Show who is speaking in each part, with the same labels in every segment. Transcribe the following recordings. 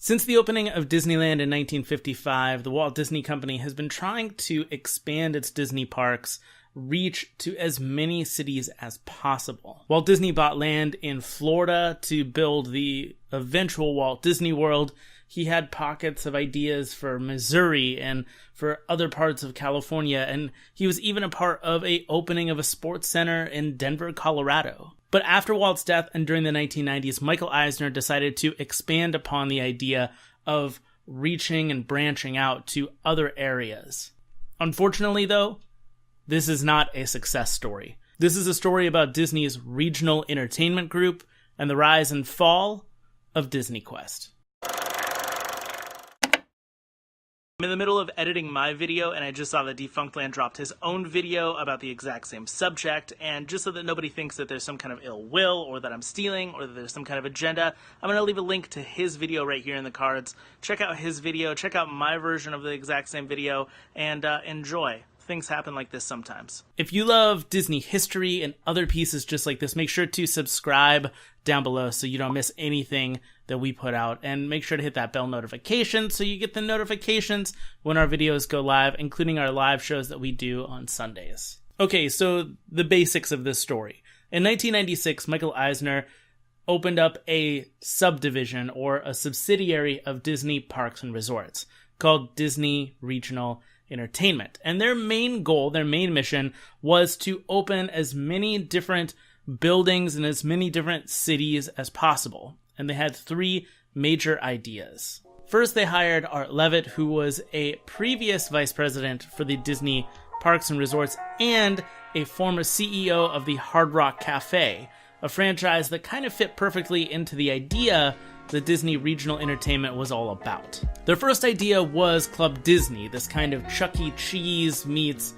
Speaker 1: Since the opening of Disneyland in 1955, the Walt Disney Company has been trying to expand its Disney parks' reach to as many cities as possible. Walt Disney bought land in Florida to build the eventual Walt Disney World. He had pockets of ideas for Missouri and for other parts of California, and he was even a part of an opening of a sports center in Denver, Colorado. But after Walt's death and during the 1990s, Michael Eisner decided to expand upon the idea of reaching and branching out to other areas. Unfortunately, though, this is not a success story. This is a story about Disney's regional entertainment group and the rise and fall of DisneyQuest. I'm in the middle of editing my video, and I just saw that Defunctland dropped his own video about the exact same subject, and just so that nobody thinks that there's some kind of ill will, or that I'm stealing, or that there's some kind of agenda, I'm going to leave a link to his video right here in the cards. Check out his video, check out my version of the exact same video, and enjoy. Things happen like this sometimes. If you love Disney history and other pieces just like this, make sure to subscribe down below so you don't miss anything that we put out, and make sure to hit that bell notification so you get the notifications when our videos go live, including our live shows that we do on Sundays. Okay, so the basics of this story. In 1996, Michael Eisner opened up a subdivision or a subsidiary of Disney Parks and Resorts called Disney Regional Entertainment. And their main goal, their main mission, was to open as many different buildings in as many different cities as possible. And they had three major ideas. First, they hired Art Levitt, who was a previous vice president for the Disney Parks and Resorts and a former CEO of the Hard Rock Cafe, a franchise that kind of fit perfectly into the idea that Disney Regional Entertainment was all about. Their first idea was Club Disney, this kind of Chuck E. Cheese meets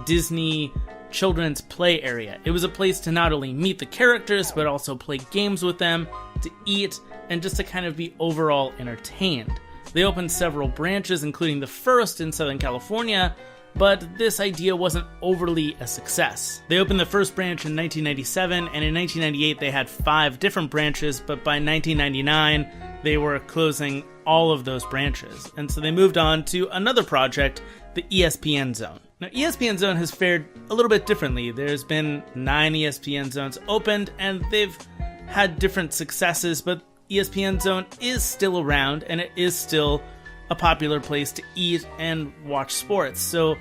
Speaker 1: Disney children's play area. It was a place to not only meet the characters, but also play games with them, to eat, and just to kind of be overall entertained. They opened several branches, including the first in Southern California, but this idea wasn't overly a success. They opened the first branch in 1997, and in 1998 they had 5 different branches, but by 1999 they were closing all of those branches. And so they moved on to another project, the ESPN Zone. Now, ESPN Zone has fared a little bit differently. There's been 9 ESPN Zones opened, and they've had different successes, but ESPN Zone is still around, and it is still a popular place to eat and watch sports, so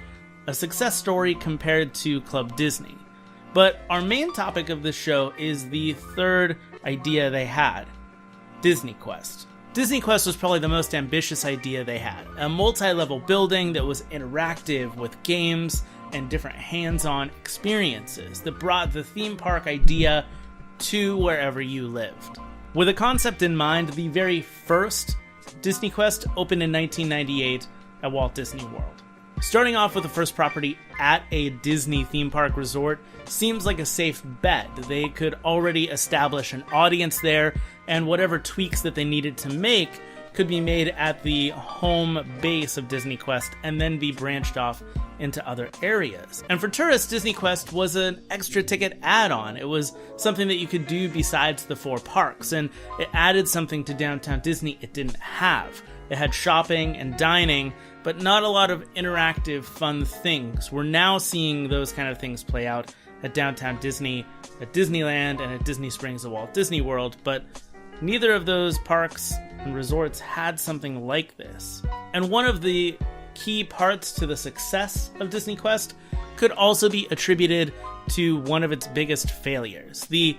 Speaker 1: a success story compared to Club Disney. But our main topic of this show is the third idea they had, DisneyQuest. DisneyQuest was probably the most ambitious idea they had, a multi-level building that was interactive with games and different hands-on experiences that brought the theme park idea to wherever you lived. With a concept in mind, the very first DisneyQuest opened in 1998 at Walt Disney World. Starting off with the first property at a Disney theme park resort seems like a safe bet. They could already establish an audience there, and whatever tweaks that they needed to make could be made at the home base of DisneyQuest and then be branched off into other areas. And for tourists, DisneyQuest was an extra ticket add-on. It was something that you could do besides the 4 parks, and it added something to Downtown Disney it didn't have. It had shopping and dining, but not a lot of interactive, fun things. We're now seeing those kind of things play out at Downtown Disney, at Disneyland, and at Disney Springs at Walt Disney World, but neither of those parks and resorts had something like this. And one of the key parts to the success of DisneyQuest could also be attributed to one of its biggest failures. The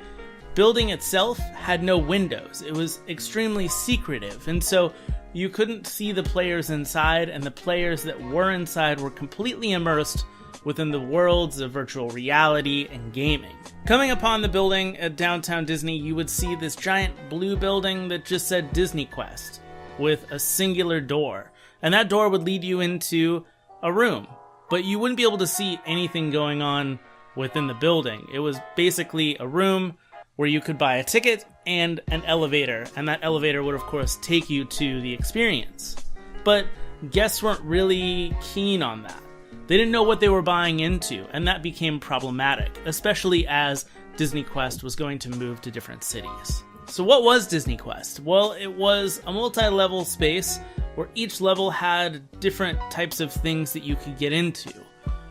Speaker 1: building itself had no windows. It was extremely secretive, and so you couldn't see the players inside, and the players that were inside were completely immersed within the worlds of virtual reality and gaming. Coming upon the building at Downtown Disney, you would see this giant blue building that just said DisneyQuest with a singular door. And that door would lead you into a room, but you wouldn't be able to see anything going on within the building. It was basically a room where you could buy a ticket and an elevator, and that elevator would of course take you to the experience. But guests weren't really keen on that. They didn't know what they were buying into, and that became problematic, especially as DisneyQuest was going to move to different cities. So what was DisneyQuest? Well, it was a multi-level space where each level had different types of things that you could get into.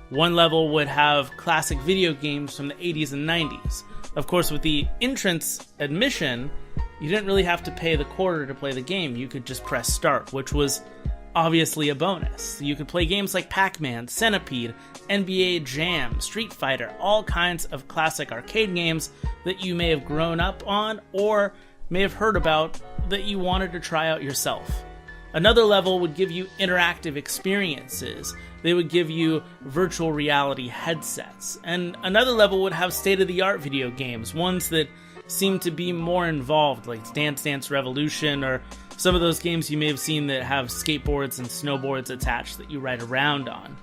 Speaker 1: One level would have classic video games from the 80s and 90s. Of course, with the entrance admission, you didn't really have to pay the quarter to play the game. You could just press start, which was obviously a bonus. You could play games like Pac-Man, Centipede, NBA Jam, Street Fighter, all kinds of classic arcade games that you may have grown up on or may have heard about that you wanted to try out yourself. Another level would give you interactive experiences. They would give you virtual reality headsets. And another level would have state-of-the-art video games, ones that seem to be more involved, like Dance Dance Revolution, or some of those games you may have seen that have skateboards and snowboards attached that you ride around on.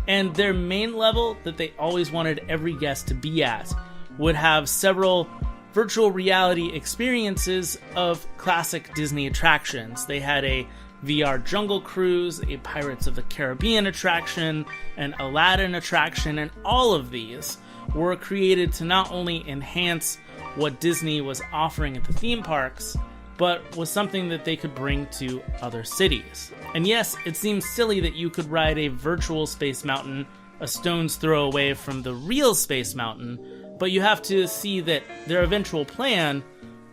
Speaker 1: And their main level that they always wanted every guest to be at would have several virtual reality experiences of classic Disney attractions. They had a VR Jungle Cruise, a Pirates of the Caribbean attraction, an Aladdin attraction, and all of these were created to not only enhance what Disney was offering at the theme parks, but was something that they could bring to other cities. And yes, it seems silly that you could ride a virtual Space Mountain a stone's throw away from the real Space Mountain, but you have to see that their eventual plan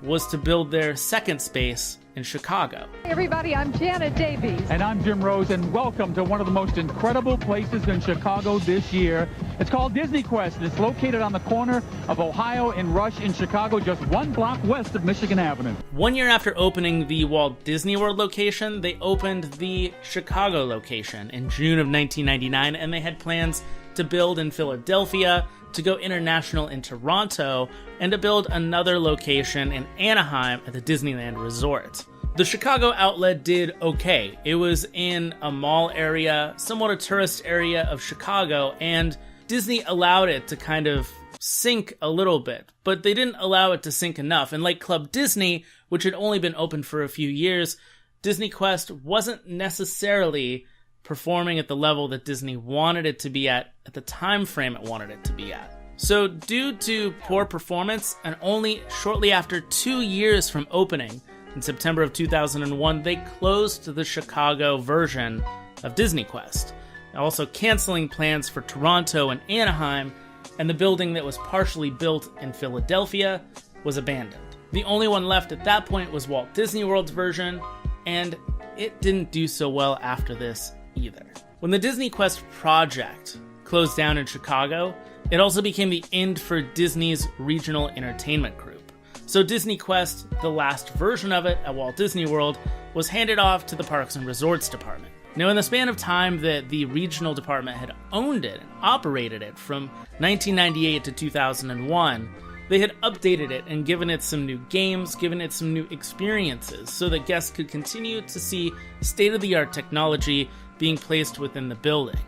Speaker 1: was to build their second space in Chicago.
Speaker 2: Hey everybody, I'm Janet Davies.
Speaker 3: And I'm Jim Rose, and welcome to one of the most incredible places in Chicago this year. It's called DisneyQuest, and it's located on the corner of Ohio and Rush in Chicago, just one block west of Michigan Avenue.
Speaker 1: 1 year after opening the Walt Disney World location, they opened the Chicago location in June of 1999, and they had plans to build in Philadelphia, to go international in Toronto, and to build another location in Anaheim at the Disneyland Resort. The Chicago outlet did okay. It was in a mall area, somewhat a tourist area of Chicago, and Disney allowed it to kind of sink a little bit, but they didn't allow it to sink enough. And like Club Disney, which had only been open for a few years, DisneyQuest wasn't necessarily performing at the level that Disney wanted it to be at the time frame it wanted it to be at. So due to poor performance, and only shortly after 2 years from opening, in September of 2001, they closed the Chicago version of DisneyQuest, also canceling plans for Toronto and Anaheim, and the building that was partially built in Philadelphia was abandoned. The only one left at that point was Walt Disney World's version, and it didn't do so well after this either. When the DisneyQuest project closed down in Chicago, it also became the end for Disney's regional entertainment group. So DisneyQuest, the last version of it at Walt Disney World, was handed off to the Parks and Resorts Department. Now, in the span of time that the regional department had owned it and operated it from 1998 to 2001, they had updated it and given it some new games, given it some new experiences, so that guests could continue to see state-of-the-art technology being placed within the building.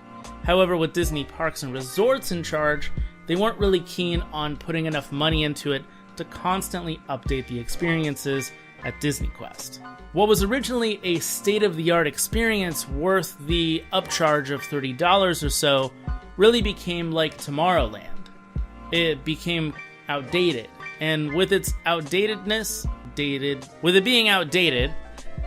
Speaker 1: However, with Disney Parks and Resorts in charge, they weren't really keen on putting enough money into it to constantly update the experiences at DisneyQuest. What was originally a state-of-the-art experience worth the upcharge of $30 or so really became like Tomorrowland. It became outdated, and with its being outdated,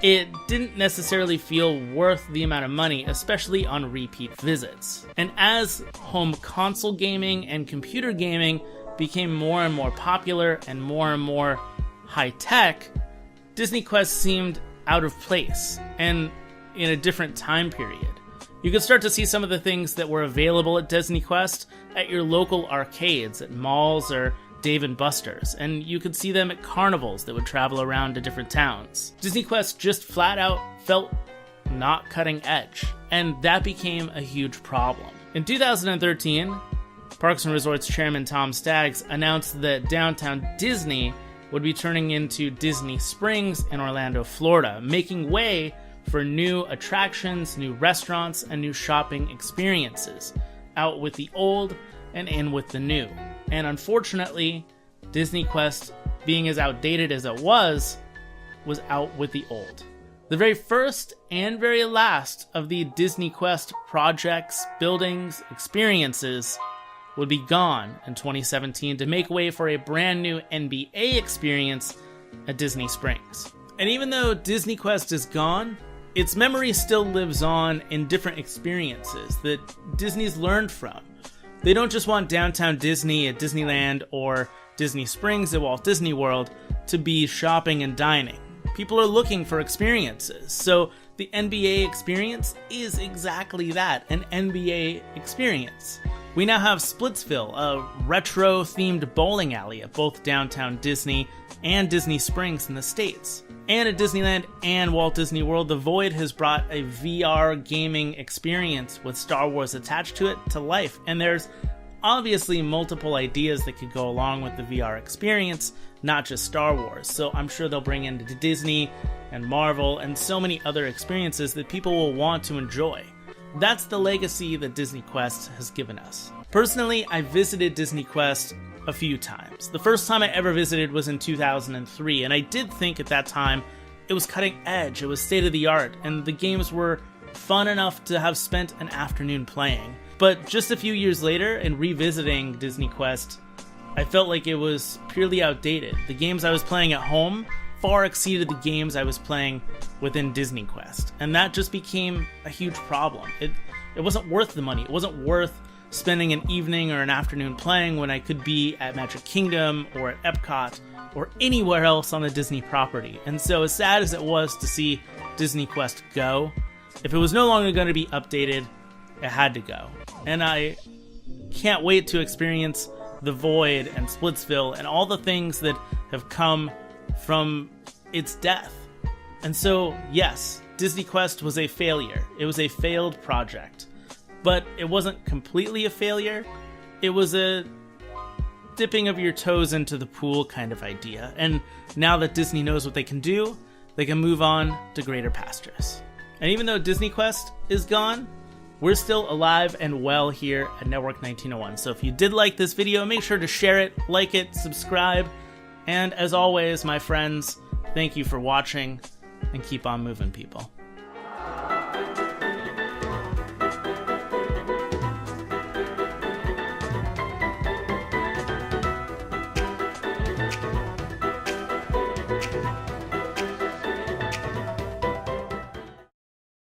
Speaker 1: it didn't necessarily feel worth the amount of money, especially on repeat visits. And as home console gaming and computer gaming became more and more popular and more high-tech, DisneyQuest seemed out of place and in a different time period. You could start to see some of the things that were available at DisneyQuest at your local arcades, at malls or Dave & Buster's, and you could see them at carnivals that would travel around to different towns. DisneyQuest just flat out felt not cutting edge, and that became a huge problem. In 2013, Parks and Resorts Chairman Tom Staggs announced that Downtown Disney would be turning into Disney Springs in Orlando, Florida, making way for new attractions, new restaurants, and new shopping experiences, out with the old and in with the new. And unfortunately, DisneyQuest, being as outdated as it was out with the old. The very first and very last of the DisneyQuest projects, buildings, experiences would be gone in 2017 to make way for a brand new NBA experience at Disney Springs. And even though DisneyQuest is gone, its memory still lives on in different experiences that Disney's learned from. They don't just want Downtown Disney at Disneyland or Disney Springs at Walt Disney World to be shopping and dining. People are looking for experiences. So the NBA experience is exactly that, an NBA experience. We now have Splitsville, a retro-themed bowling alley at both Downtown Disney and Disney Springs in the States. And at Disneyland and Walt Disney World, the Void has brought a VR gaming experience with Star Wars attached to it to life. And there's obviously multiple ideas that could go along with the VR experience, not just Star Wars. So I'm sure they'll bring in Disney and Marvel and so many other experiences that people will want to enjoy. That's the legacy that DisneyQuest has given us. Personally, I visited DisneyQuest a few times. The first time I ever visited was in 2003, and I did think at that time it was cutting edge, it was state of the art, and the games were fun enough to have spent an afternoon playing. But just a few years later, in revisiting DisneyQuest, I felt like it was purely outdated. The games I was playing at home far exceeded the games I was playing within DisneyQuest, and that just became a huge problem. It wasn't worth the money. It wasn't worth spending an evening or an afternoon playing when I could be at Magic Kingdom or at Epcot or anywhere else on the Disney property. And so as sad as it was to see DisneyQuest go, if it was no longer going to be updated, it had to go. And I can't wait to experience the Void and Splitsville and all the things that have come from its death. And so, yes, DisneyQuest was a failure. It was a failed project. But it wasn't completely a failure. It was a dipping of your toes into the pool kind of idea. And now that Disney knows what they can do, they can move on to greater pastures. And even though DisneyQuest is gone, we're still alive and well here at Network 1901. So if you did like this video, make sure to share it, like it, subscribe. And as always, my friends, thank you for watching, and keep on moving, people.